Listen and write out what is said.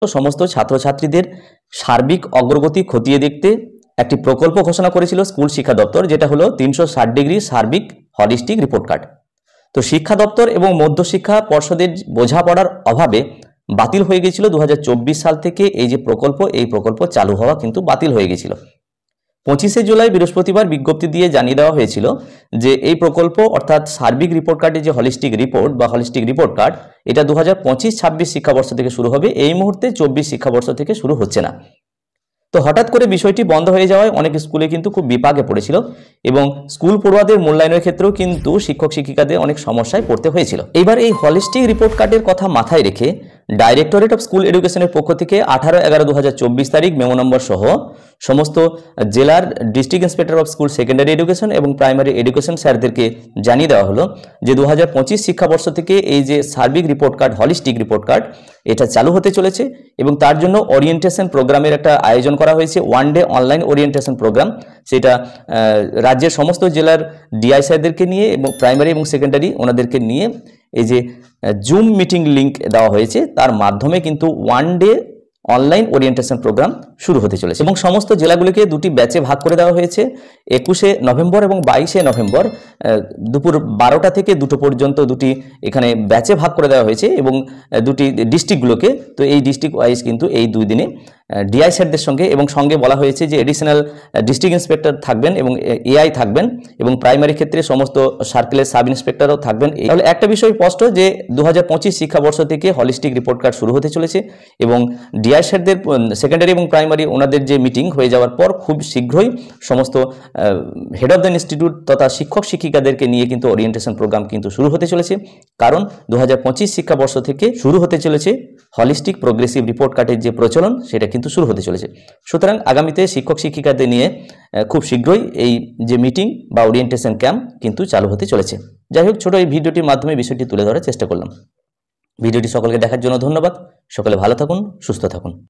সমস্ত ছাত্রছাত্রীদের সার্বিক অগ্রগতি খতিয়ে দেখতে একটি প্রকল্প ঘোষণা করেছিল স্কুল শিক্ষা দপ্তর, যেটা হলো 360 ডিগ্রি সার্বিক হলিস্টিক রিপোর্ট কার্ড। তো শিক্ষা দপ্তর এবং মধ্যশিক্ষা পর্ষদের বোঝাপড়ার অভাবে বাতিল হয়ে গিয়েছিল 2024 সাল থেকে এই যে প্রকল্প, এই প্রকল্প চালু হওয়া কিন্তু বাতিল হয়ে গিয়েছিল। 25শে জুলাই বৃহস্পতিবার বিজ্ঞপ্তি দিয়ে জানিয়ে দেওয়া হয়েছিল যে এই প্রকল্প অর্থাৎ সার্বিক রিপোর্ট কার্ডের যে হলিস্টিক রিপোর্ট বা হলিস্টিক রিপোর্ট কার্ড, এটা 2025-26 শিক্ষাবর্ষ থেকে শুরু হবে। এই মুহূর্তে 24 শিক্ষাবর্ষ থেকে শুরু হচ্ছে না। তো হঠাৎ করে বিষয়টি বন্ধ হয়ে যাওয়ায় অনেক স্কুলে কিন্তু খুব বিপাকে পড়েছিল এবং স্কুল পড়ুয়াদের মূল্যায়নের ক্ষেত্রেও কিন্তু শিক্ষক শিক্ষিকাদের অনেক সমস্যায় পড়তে হয়েছিল। এবার এই হলিস্টিক রিপোর্ট কার্ডের কথা মাথায় রেখে ডাইরেক্টরেট অফ স্কুল এডুকেশনের পক্ষ থেকে 18/11/2024 তারিখ মেমো নম্বর সহ সমস্ত জেলার district inspector of school secondary education এবং প্রাইমারি এডুকেশন স্যারদেরকে জানিয়ে দেওয়া হলো যে 2025 শিক্ষাবর্ষ থেকে এই যে সার্বিক report card, holistic report card, এটা চালু হতে চলেছে এবং তার জন্য ওরিয়েন্টেশন প্রোগ্রামের একটা আয়োজন করা হয়েছে, 1 ডে অনলাইন ওরিয়েন্টেশন প্রোগ্রাম। সেটা রাজ্যের সমস্ত জেলার ডিআই স্যারদেরকে নিয়ে এবং প্রাইমারি এবং সেকেন্ডারি ওনাদেরকে নিয়ে এই যে জুম মিটিং লিঙ্ক দেওয়া হয়েছে, তার মাধ্যমে কিন্তু 1 ডে অনলাইন ওরিয়েন্টেশন প্রোগ্রাম শুরু হতে চলেছে এবং সমস্ত জেলাগুলিকে দুটি ব্যাচে ভাগ করে দেওয়া হয়েছে। 21শে নভেম্বর এবং 22শে নভেম্বর দুপুর 12টা থেকে 2টো পর্যন্ত দুটি এখানে ব্যাচে ভাগ করে দেওয়া হয়েছে এবং দুটি ডিস্ট্রিক্টগুলোকে। তো এই ডিস্ট্রিক্ট ওয়াইজ কিন্তু এই 2 দিনে ডিআই স্যারদের সঙ্গে এবং সঙ্গে বলা হয়েছে যে এডিশনাল ডিস্ট্রিক্ট ইন্সপেক্টর থাকবেন এবং এআই থাকবেন এবং প্রাইমারি ক্ষেত্রে সমস্ত সার্কেলের সাব ইন্সপেক্টরও থাকবেন। তাহলে একটা বিষয় স্পষ্ট যে 2025 শিক্ষাবর্ষ থেকে হলিস্টিক রিপোর্ট কার্ড শুরু হতে চলেছে এবং ডিআই স্যারদের সেকেন্ডারি এবং প্রাইমারি ওনাদের যে মিটিং হয়ে যাওয়ার পর খুব শীঘ্রই সমস্ত হেড অফ দ্য ইনস্টিটিউট তথা শিক্ষক শিক্ষিকাদেরকে নিয়ে কিন্তু ওরিয়েন্টেশন প্রোগ্রাম কিন্তু শুরু হতে চলেছে। কারণ 2025 শিক্ষাবর্ষ থেকে শুরু হতে চলেছে হলিস্টিক প্রোগ্রেসিভ রিপোর্ট কার্ডের যে প্রচলন, সেটা কিন্তু শুরু হতে চলেছে। সুতরাং আগামীতে শিক্ষক শিক্ষিকাদের নিয়ে খুব শীঘ্রই এই যে মিটিং বা ওরিয়েন্টেশন ক্যাম্প কিন্তু চালু হতে চলেছে। যাই হোক, ছোট এই ভিডিওটির মাধ্যমে বিষয়টি তুলে ধরার চেষ্টা করলাম। ভিডিওটি সকলকে দেখার জন্য ধন্যবাদ। সকলে ভালো থাকুন, সুস্থ থাকুন।